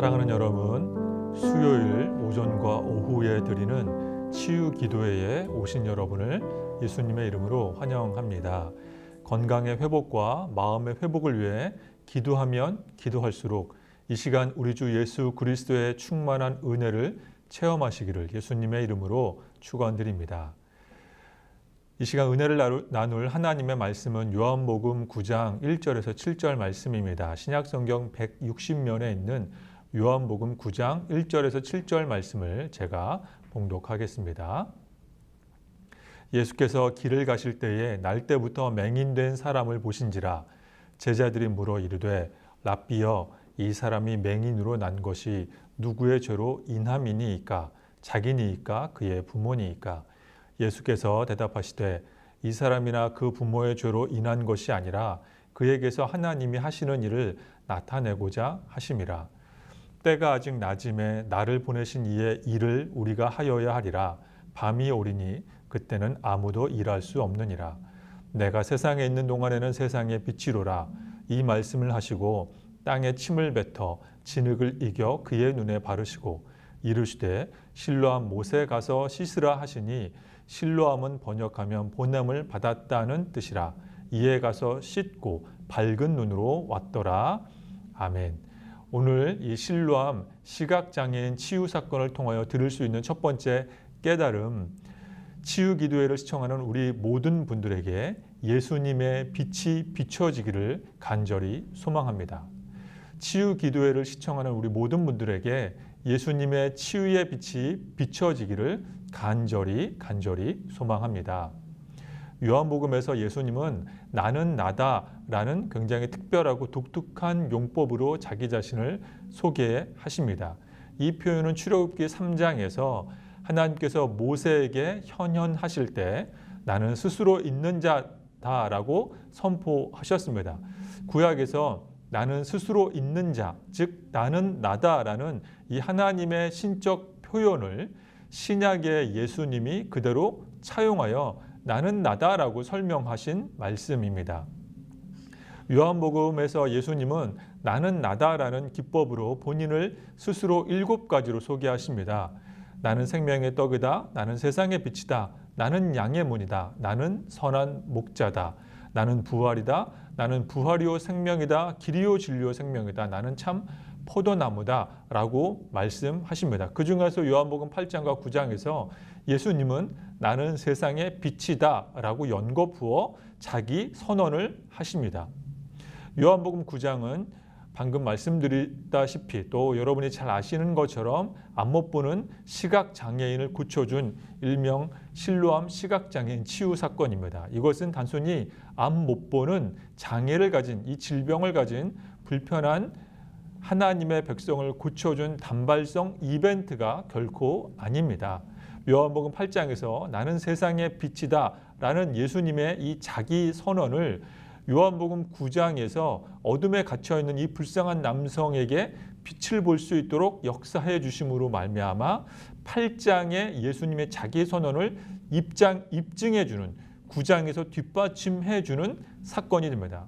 사랑하는 여러분, 수요일 오전과 오후에 드리는 치유 기도회에 오신 여러분을 예수님의 이름으로 환영합니다. 건강의 회복과 마음의 회복을 위해 기도하면 기도할수록 이 시간 우리 주 예수 그리스도의 충만한 은혜를 체험하시기를 예수님의 이름으로 축원드립니다. 이 시간 은혜를 나눌 하나님의 말씀은 요한복음 9장 1절에서 7절 말씀입니다. 신약성경 160면에 있는 요한복음 9장 1절에서 7절 말씀을 제가 봉독하겠습니다. 예수께서 길을 가실 때에 날때부터 맹인된 사람을 보신지라. 제자들이 물어 이르되 랍비여, 이 사람이 맹인으로 난 것이 누구의 죄로 인함이니이까? 자기니이까 그의 부모니이까? 예수께서 대답하시되 이 사람이나 그 부모의 죄로 인한 것이 아니라 그에게서 하나님이 하시는 일을 나타내고자 하심이라. 때가 아직 낮음에 나를 보내신 이의 일을 우리가 하여야 하리라. 밤이 오리니 그때는 아무도 일할 수 없느니라. 내가 세상에 있는 동안에는 세상의 빛이로라. 이 말씀을 하시고 땅에 침을 뱉어 진흙을 이겨 그의 눈에 바르시고 이르시되 실로암 못에 가서 씻으라 하시니 실로암은 번역하면 보냄을 받았다는 뜻이라. 이에 가서 씻고 밝은 눈으로 왔더라. 아멘. 오늘 이 실로암 시각장애인 치유 사건을 통하여 들을 수 있는 첫 번째 깨달음, 치유 기도회를 시청하는 우리 모든 분들에게 예수님의 빛이 비춰지기를 간절히 소망합니다. 치유 기도회를 시청하는 우리 모든 분들에게 예수님의 치유의 빛이 비춰지기를 간절히 소망합니다. 요한복음에서 예수님은 나는 나다라는 굉장히 특별하고 독특한 용법으로 자기 자신을 소개하십니다. 이 표현은 출애굽기 3장에서 하나님께서 모세에게 현현하실 때 나는 스스로 있는 자다라고 선포하셨습니다. 구약에서 나는 스스로 있는 자, 즉 나는 나다라는 이 하나님의 신적 표현을 신약의 예수님이 그대로 차용하여 나는 나다라고 설명하신 말씀입니다. 요한복음에서 예수님은 나는 나다라는 기법으로 본인을 스스로 7가지로 소개하십니다. 나는 생명의 떡이다. 나는 세상의 빛이다. 나는 양의 문이다. 나는 선한 목자다. 나는 부활이다. 나는 부활이요 생명이다. 길이요 진리요 생명이다. 나는 참 포도나무다 라고 말씀하십니다. 그 중에서 요한복음 8장과 9장에서 예수님은 나는 세상의 빛이다 라고 연거푸어 자기 선언을 하십니다. 요한복음 9장은 방금 말씀드렸다시피 또 여러분이 잘 아시는 것처럼 앞 못 보는 시각장애인을 고쳐준 일명 실로암 시각장애인 치유 사건입니다. 이것은 단순히 앞 못 보는 장애를 가진 이 질병을 가진 불편한 하나님의 백성을 고쳐준 단발성 이벤트가 결코 아닙니다. 요한복음 8장에서 나는 세상의 빛이다 라는 예수님의 이 자기 선언을 요한복음 9장에서 어둠에 갇혀있는 이 불쌍한 남성에게 빛을 볼 수 있도록 역사해 주심으로 말미암아 8장의 예수님의 자기 선언을 입증해 주는 9장에서 뒷받침해 주는 사건이 됩니다.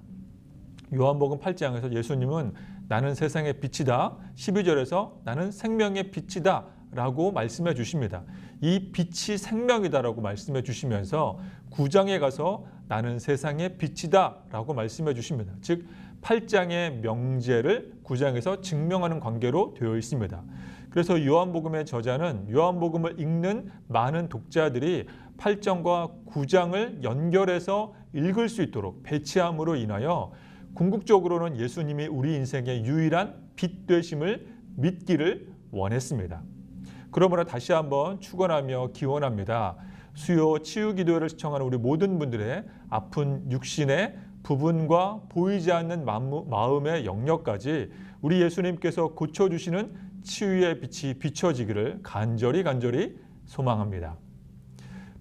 요한복음 8장에서 예수님은 나는 세상의 빛이다. 12절에서 나는 생명의 빛이다 라고 말씀해 주십니다. 이 빛이 생명이다라고 말씀해 주시면서 9장에 가서 나는 세상의 빛이다 라고 말씀해 주십니다. 즉 8장의 명제를 9장에서 증명하는 관계로 되어 있습니다. 그래서 요한복음의 저자는 요한복음을 읽는 많은 독자들이 8장과 9장을 연결해서 읽을 수 있도록 배치함으로 인하여 궁극적으로는 예수님이 우리 인생의 유일한 빛 되심을 믿기를 원했습니다. 그러므로 다시 한번 축원하며 기원합니다. 수요 치유 기도회를 시청하는 우리 모든 분들의 아픈 육신의 부분과 보이지 않는 마음의 영역까지 우리 예수님께서 고쳐주시는 치유의 빛이 비춰지기를 간절히 소망합니다.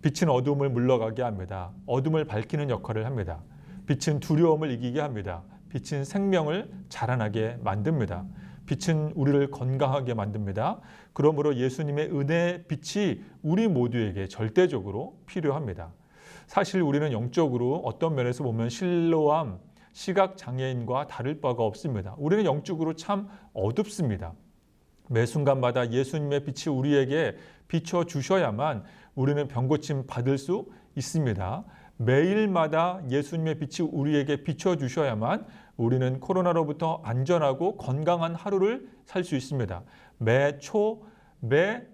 빛은 어둠을 물러가게 합니다. 어둠을 밝히는 역할을 합니다. 빛은 두려움을 이기게 합니다. 빛은 생명을 자라나게 만듭니다. 빛은 우리를 건강하게 만듭니다. 그러므로 예수님의 은혜의 빛이 우리 모두에게 절대적으로 필요합니다. 사실 우리는 영적으로 어떤 면에서 보면 실로암, 시각장애인과 다를 바가 없습니다. 우리는 영적으로 참 어둡습니다. 매 순간마다 예수님의 빛이 우리에게 비춰주셔야만 우리는 병고침 받을 수 있습니다. 매일마다 예수님의 빛이 우리에게 비춰주셔야만 우리는 코로나로부터 안전하고 건강한 하루를 살 수 있습니다. 매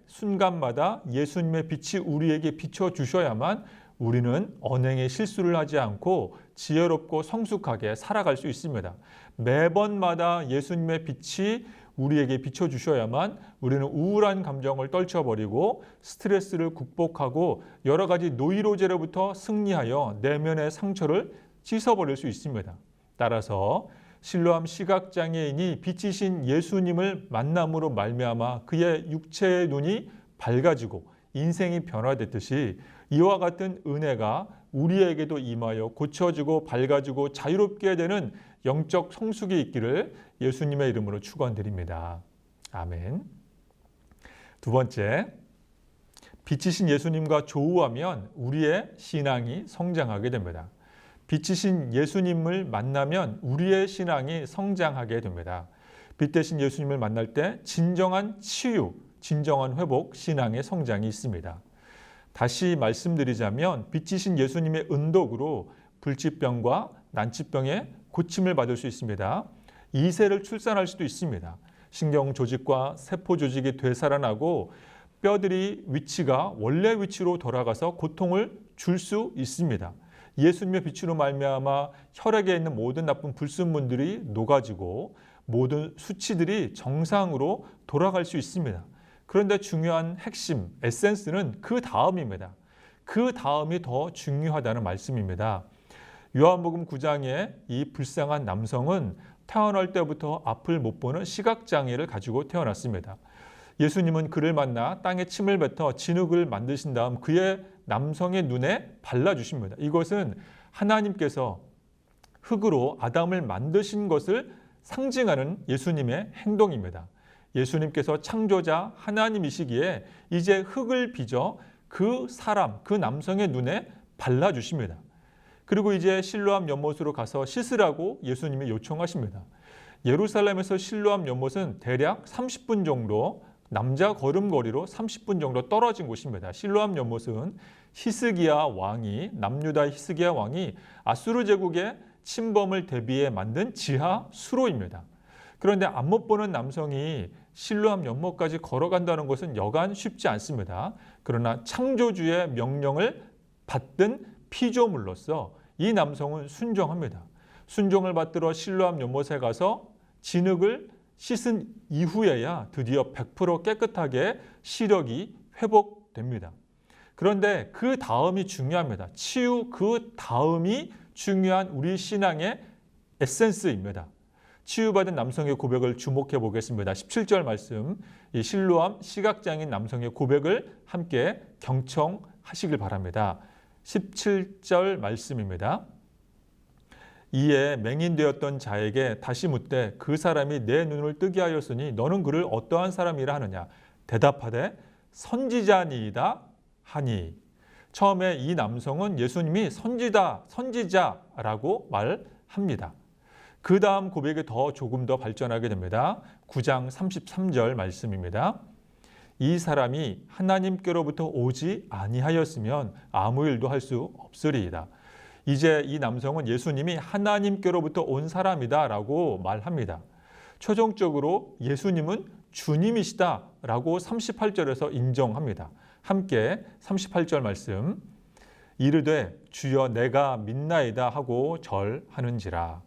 순간마다 예수님의 빛이 우리에게 비춰주셔야만 우리는 언행의 실수를 하지 않고 지혜롭고 성숙하게 살아갈 수 있습니다. 매번마다 예수님의 빛이 우리에게 비춰주셔야만 우리는 우울한 감정을 떨쳐버리고 스트레스를 극복하고 여러 가지 노이로제로부터 승리하여 내면의 상처를 씻어버릴 수 있습니다. 따라서 실로암 시각장애인이 빛이신 예수님을 만남으로 말미암아 그의 육체의 눈이 밝아지고 인생이 변화됐듯이 이와 같은 은혜가 우리에게도 임하여 고쳐지고 밝아지고 자유롭게 되는 영적 성숙이 있기를 예수님의 이름으로 축원드립니다. 아멘. 두 번째, 빛이신 예수님과 조우하면 우리의 신앙이 성장하게 됩니다. 빛이신 예수님을 만나면 우리의 신앙이 성장하게 됩니다. 빛 대신 예수님을 만날 때 진정한 치유, 진정한 회복, 신앙의 성장이 있습니다. 다시 말씀드리자면 빛이신 예수님의 은덕으로 불치병과 난치병에 고침을 받을 수 있습니다. 2세를 출산할 수도 있습니다. 신경 조직과 세포 조직이 되살아나고 뼈들이 위치가 원래 위치로 돌아가서 고통을 줄 수 있습니다. 예수님의 빛으로 말미암아 혈액에 있는 모든 나쁜 불순물들이 녹아지고 모든 수치들이 정상으로 돌아갈 수 있습니다. 그런데 중요한 핵심, 에센스는 그 다음입니다. 그 다음이 더 중요하다는 말씀입니다. 요한복음 9장에 이 불쌍한 남성은 태어날 때부터 앞을 못 보는 시각장애를 가지고 태어났습니다. 예수님은 그를 만나 땅에 침을 뱉어 진흙을 만드신 다음 그의 남성의 눈에 발라주십니다. 이것은 하나님께서 흙으로 아담을 만드신 것을 상징하는 예수님의 행동입니다. 예수님께서 창조자 하나님이시기에 이제 흙을 빚어 그 사람, 그 남성의 눈에 발라주십니다. 그리고 이제 실로암 연못으로 가서 씻으라고 예수님이 요청하십니다. 예루살렘에서 실로암 연못은 대략 30분 정도 남자 걸음거리로 30분 정도 떨어진 곳입니다. 실로암 연못은 남유다 히스기야 왕이 아수르 제국의 침범을 대비해 만든 지하 수로입니다. 그런데 앞못 보는 남성이 실로암 연못까지 걸어간다는 것은 여간 쉽지 않습니다. 그러나 창조주의 명령을 받든 피조물로서 이 남성은 순종합니다. 순종을 받들어 실로암 연못에 가서 진흙을 씻은 이후에야 드디어 100% 깨끗하게 시력이 회복됩니다. 그런데 그 다음이 중요합니다. 치유 그 다음이 중요한 우리 신앙의 에센스입니다. 치유받은 남성의 고백을 주목해 보겠습니다. 17절 말씀, 이 실로암 시각장애인 남성의 고백을 함께 경청하시길 바랍니다. 17절 말씀입니다. 이에 맹인되었던 자에게 다시 묻되 그 사람이 내 눈을 뜨게 하였으니 너는 그를 어떠한 사람이라 하느냐. 대답하되 선지자니이다 하니. 처음에 이 남성은 예수님이 선지자라고 말합니다. 그 다음 고백이 조금 더 발전하게 됩니다. 9장 33절 말씀입니다. 이 사람이 하나님께로부터 오지 아니하였으면 아무 일도 할 수 없으리이다. 이제 이 남성은 예수님이 하나님께로부터 온 사람이다 라고 말합니다. 최종적으로 예수님은 주님이시다라고 38절에서 인정합니다. 함께 38절 말씀, 이르되 주여 내가 믿나이다 하고 절하는지라.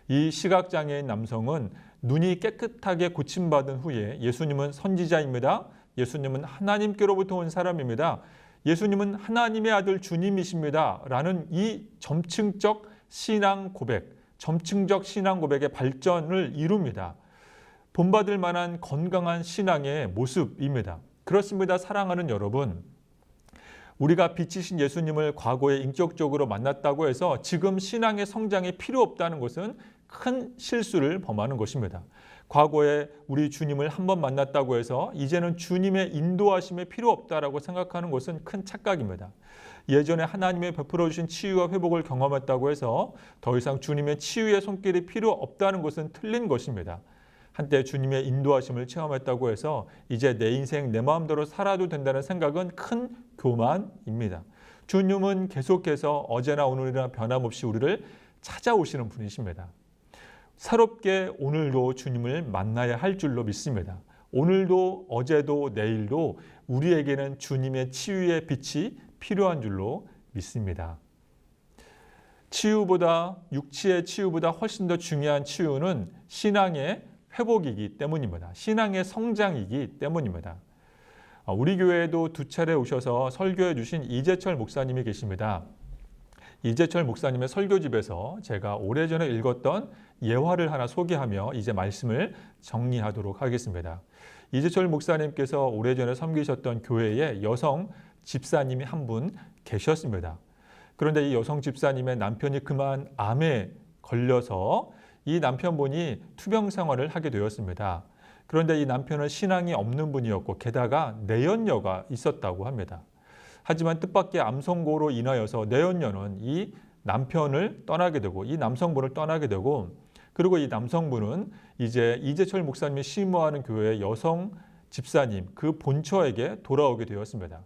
이 시각장애인 남성은 눈이 깨끗하게 고침받은 후에 예수님은 선지자입니다. 예수님은 하나님께로부터 온 사람입니다. 예수님은 하나님의 아들 주님이십니다. 라는 이 점층적 신앙 고백의 발전을 이룹니다. 본받을 만한 건강한 신앙의 모습입니다. 그렇습니다. 사랑하는 여러분, 우리가 빛이신 예수님을 과거에 인격적으로 만났다고 해서 지금 신앙의 성장이 필요 없다는 것은 큰 실수를 범하는 것입니다. 과거에 우리 주님을 한번 만났다고 해서 이제는 주님의 인도하심이 필요 없다라고 생각하는 것은 큰 착각입니다. 예전에 하나님의 베풀어 주신 치유와 회복을 경험했다고 해서 더 이상 주님의 치유의 손길이 필요 없다는 것은 틀린 것입니다. 한때 주님의 인도하심을 체험했다고 해서 이제 내 인생 내 마음대로 살아도 된다는 생각은 큰 교만입니다. 주님은 계속해서 어제나 오늘이나 변함없이 우리를 찾아오시는 분이십니다. 새롭게 오늘도 주님을 만나야 할 줄로 믿습니다. 오늘도 어제도 내일도 우리에게는 주님의 치유의 빛이 필요한 줄로 믿습니다. 치유보다 육체의 치유보다 훨씬 더 중요한 치유는 신앙의 회복이기 때문입니다. 신앙의 성장이기 때문입니다. 우리 교회에도 두 차례 오셔서 설교해 주신 이재철 목사님이 계십니다. 이재철 목사님의 설교집에서 제가 오래전에 읽었던 예화를 하나 소개하며 이제 말씀을 정리하도록 하겠습니다. 이재철 목사님께서 오래전에 섬기셨던 교회에 여성 집사님이 한 분 계셨습니다. 그런데 이 여성 집사님의 남편이 그만 암에 걸려서 이 남편분이 투병 생활을 하게 되었습니다. 그런데 이 남편은 신앙이 없는 분이었고 게다가 내연녀가 있었다고 합니다. 하지만 뜻밖의 암 선고로 인하여서 내연녀는 이 남편을 떠나게 되고 이 남성분을 떠나게 되고 그리고 이 남성분은 이제 이재철 목사님이 심호하는 교회의 여성 집사님 그 본처에게 돌아오게 되었습니다.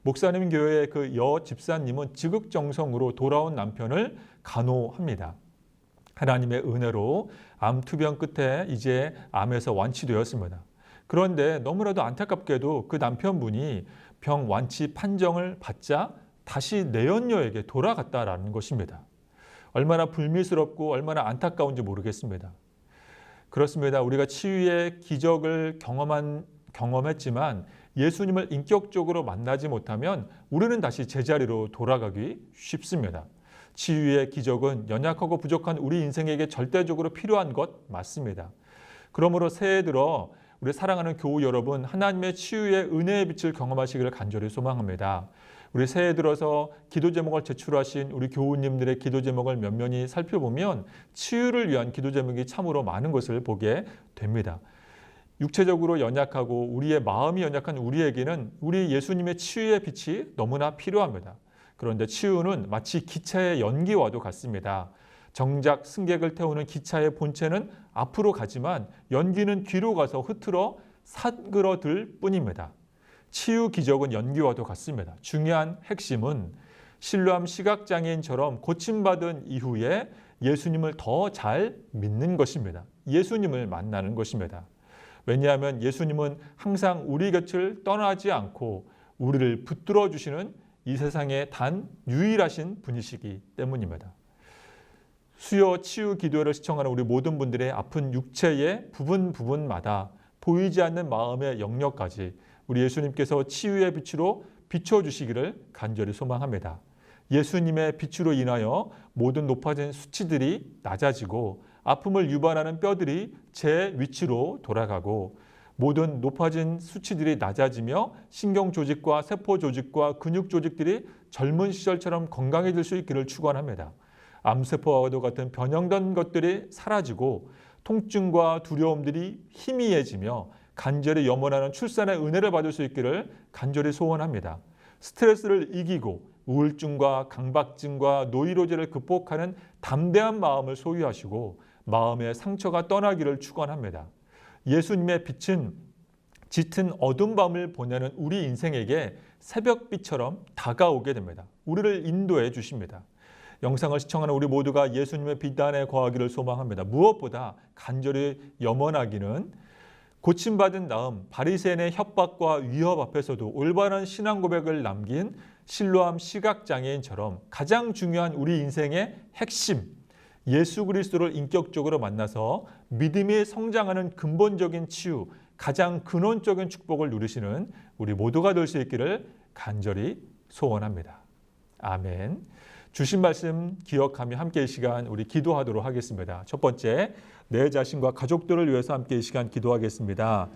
목사님 교회의 그 여 집사님은 지극정성으로 돌아온 남편을 간호합니다. 하나님의 은혜로 암 투병 끝에 이제 암에서 완치되었습니다. 그런데 너무나도 안타깝게도 그 남편분이 병 완치 판정을 받자 다시 내연녀에게 돌아갔다라는 것입니다. 얼마나 불미스럽고 얼마나 안타까운지 모르겠습니다. 그렇습니다. 우리가 치유의 기적을 경험했지만 예수님을 인격적으로 만나지 못하면 우리는 다시 제자리로 돌아가기 쉽습니다. 치유의 기적은 연약하고 부족한 우리 인생에게 절대적으로 필요한 것 맞습니다. 그러므로 새해 들어 우리 사랑하는 교우 여러분, 하나님의 치유의 은혜의 빛을 경험하시기를 간절히 소망합니다. 우리 새해 들어서 기도 제목을 제출하신 우리 교우님들의 기도 제목을 면면히 살펴보면 치유를 위한 기도 제목이 참으로 많은 것을 보게 됩니다. 육체적으로 연약하고 우리의 마음이 연약한 우리에게는 우리 예수님의 치유의 빛이 너무나 필요합니다. 그런데 치유는 마치 기차의 연기와도 같습니다. 정작 승객을 태우는 기차의 본체는 앞으로 가지만 연기는 뒤로 가서 흐트러 사그러들 뿐입니다. 치유 기적은 연기와도 같습니다. 중요한 핵심은 실로암 시각장애인처럼 고침받은 이후에 예수님을 더 잘 믿는 것입니다. 예수님을 만나는 것입니다. 왜냐하면 예수님은 항상 우리 곁을 떠나지 않고 우리를 붙들어 주시는 이 세상에 단 유일하신 분이시기 때문입니다. 수요 치유 기도회를 시청하는 우리 모든 분들의 아픈 육체의 부분마다 보이지 않는 마음의 영역까지 우리 예수님께서 치유의 빛으로 비춰주시기를 간절히 소망합니다. 예수님의 빛으로 인하여 모든 높아진 수치들이 낮아지고 아픔을 유발하는 뼈들이 제 위치로 돌아가고 모든 높아진 수치들이 낮아지며 신경조직과 세포조직과 근육조직들이 젊은 시절처럼 건강해질 수 있기를 축원합니다. 암세포와도 같은 변형된 것들이 사라지고 통증과 두려움들이 희미해지며 간절히 염원하는 출산의 은혜를 받을 수 있기를 간절히 소원합니다. 스트레스를 이기고 우울증과 강박증과 노이로제를 극복하는 담대한 마음을 소유하시고 마음의 상처가 떠나기를 축원합니다. 예수님의 빛은 짙은 어두운 밤을 보내는 우리 인생에게 새벽빛처럼 다가오게 됩니다. 우리를 인도해 주십니다. 영상을 시청하는 우리 모두가 예수님의 빛 안에 거하기를 소망합니다. 무엇보다 간절히 염원하기는 고침받은 다음 바리새인의 협박과 위협 앞에서도 올바른 신앙 고백을 남긴 실로암 시각장애인처럼 가장 중요한 우리 인생의 핵심 예수 그리스도를 인격적으로 만나서 믿음이 성장하는 근본적인 치유, 가장 근원적인 축복을 누리시는 우리 모두가 될 수 있기를 간절히 소원합니다. 아멘. 주신 말씀 기억하며 함께 이 시간 우리 기도하도록 하겠습니다. 첫 번째, 내 자신과 가족들을 위해서 함께 이 시간 기도하겠습니다.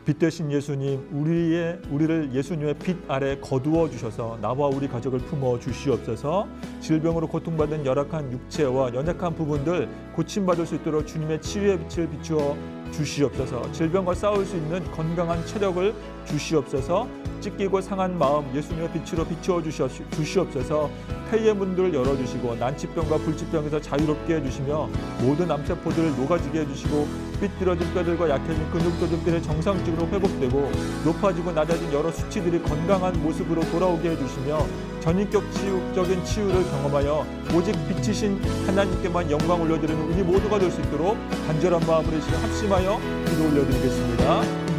빛 되신 예수님, 우리를 예수님의 빛 아래 거두어 주셔서 나와 우리 가족을 품어 주시옵소서. 질병으로 고통받는 열악한 육체와 연약한 부분들 고침받을 수 있도록 주님의 치유의 빛을 비추어 주시옵소서. 질병과 싸울 수 있는 건강한 체력을 주시옵소서. 찢기고 상한 마음 예수님의 빛으로 비추어 주시옵소서. 폐의 문들을 열어주시고 난치병과 불치병에서 자유롭게 해주시며 모든 암세포들을 녹아지게 해주시고 삐뚤어진 뼈들과 약해진 근육도들의 정상적으로 회복되고 높아지고 낮아진 여러 수치들이 건강한 모습으로 돌아오게 해주시며 전인격적인 치유를 경험하여 오직 빛이신 하나님께만 영광 올려드리는 우리 모두가 될 수 있도록 간절한 마음으로 이 시간 합심하여 기도 올려드리겠습니다.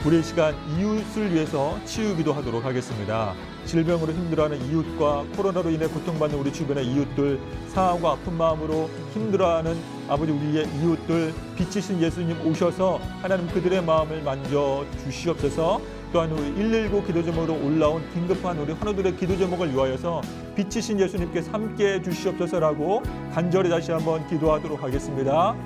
우리 시간 이웃을 위해서 치유기도 하도록 하겠습니다. 질병으로 힘들어하는 이웃과 코로나로 인해 고통받는 우리 주변의 이웃들, 상하고 아픈 마음으로 힘들어하는 아버지 우리의 이웃들, 빛이신 예수님 오셔서 하나님 그들의 마음을 만져 주시옵소서. 또한 우리 119 기도 제목으로 올라온 긴급한 우리 환우들의 기도 제목을 위하여서 빛이신 예수님께서 함께해 주시옵소서라고 간절히 다시 한번 기도하도록 하겠습니다.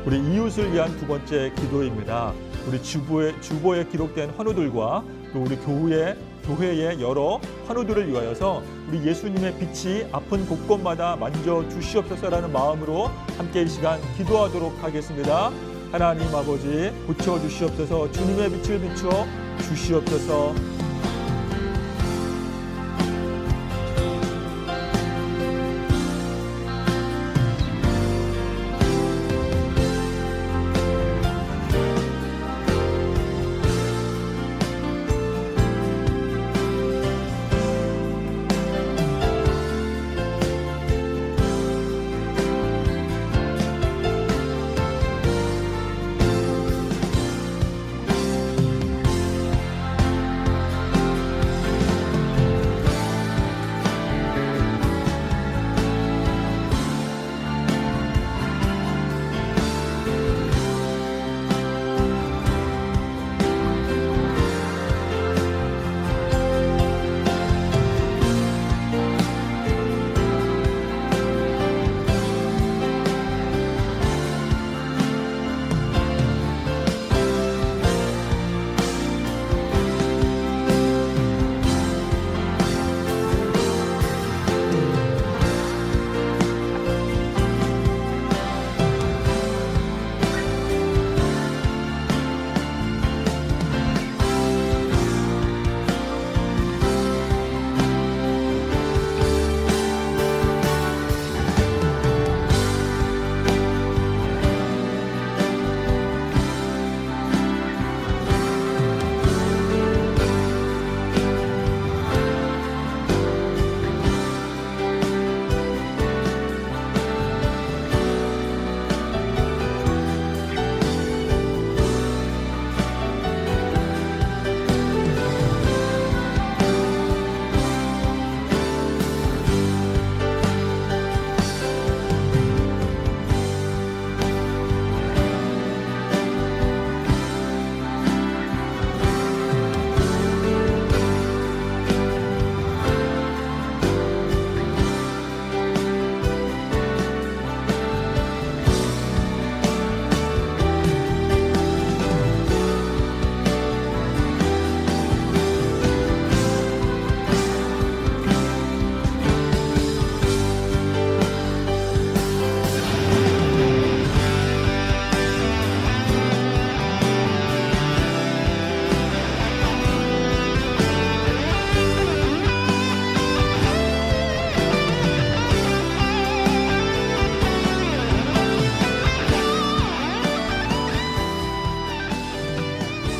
우리 이웃을 위한 두 번째 기도입니다. 우리 주보에 기록된 환우들과 또 우리 교회의 여러 환우들을 위하여서 우리 예수님의 빛이 아픈 곳곳마다 만져 주시옵소서라는 마음으로 함께 이 시간 기도하도록 하겠습니다. 하나님 아버지, 고쳐 주시옵소서. 주님의 빛을 비추어 주시옵소서.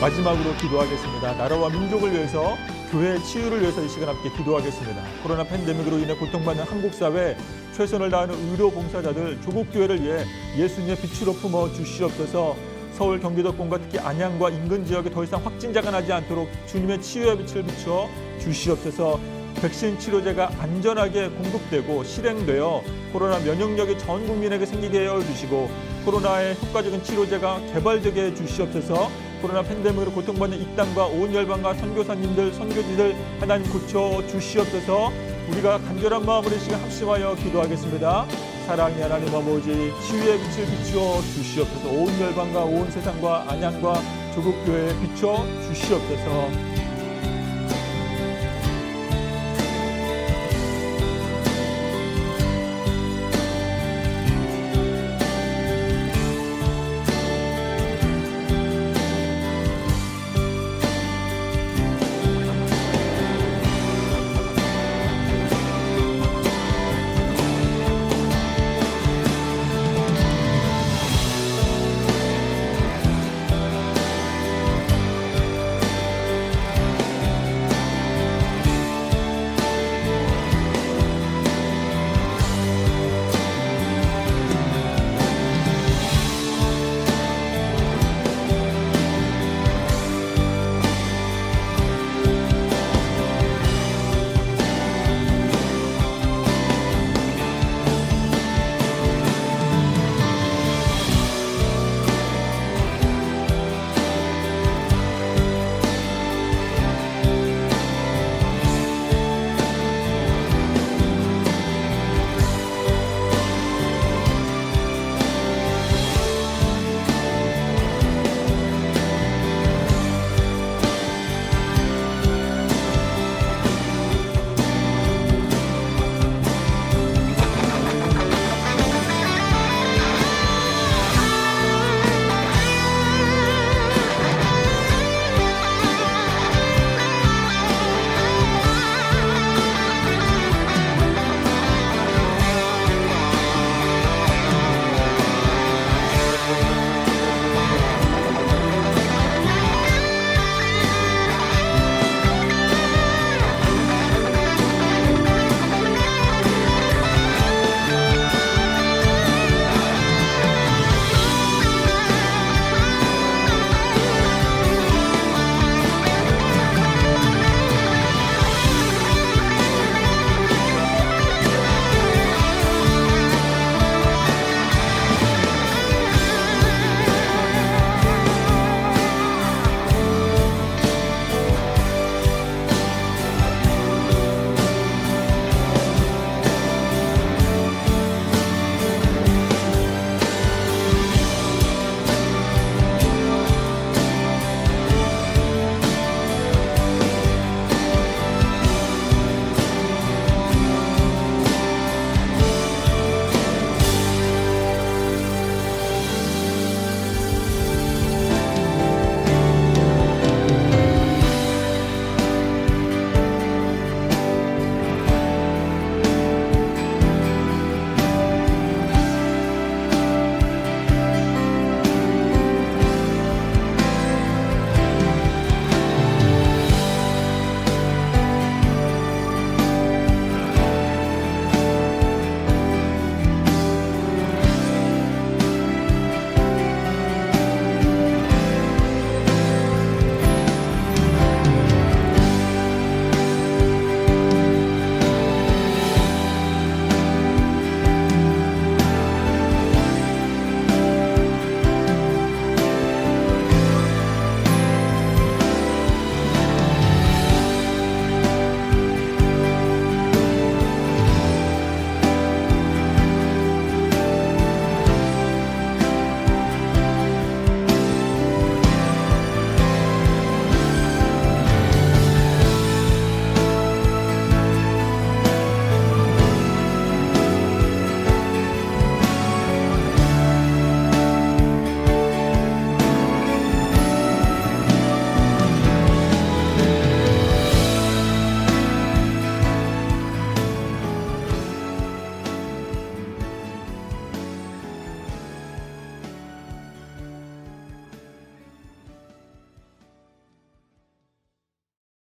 마지막으로 기도하겠습니다. 나라와 민족을 위해서, 교회의 치유를 위해서 이 시간 함께 기도하겠습니다. 코로나 팬데믹으로 인해 고통받는 한국 사회, 최선을 다하는 의료 봉사자들, 조국 교회를 위해 예수님의 빛으로 품어 주시옵소서. 서울, 경기도권과 특히 안양과 인근 지역에 더 이상 확진자가 나지 않도록 주님의 치유의 빛을 비춰 주시옵소서. 백신 치료제가 안전하게 공급되고 실행되어 코로나 면역력이 전 국민에게 생기게 하여 주시고, 코로나의 효과적인 치료제가 개발되게 해 주시옵소서. 코로나 팬데믹으로 고통받는 이 땅과 온 열방과 선교사님들, 선교지들 하나님 고쳐 주시옵소서. 우리가 간절한 마음으로 이 시간 합심하여 기도하겠습니다. 사랑의 하나님 아버지, 치유의 빛을 비추어 주시옵소서. 온 열방과 온 세상과 안양과 조국 교회에 비춰 주시옵소서.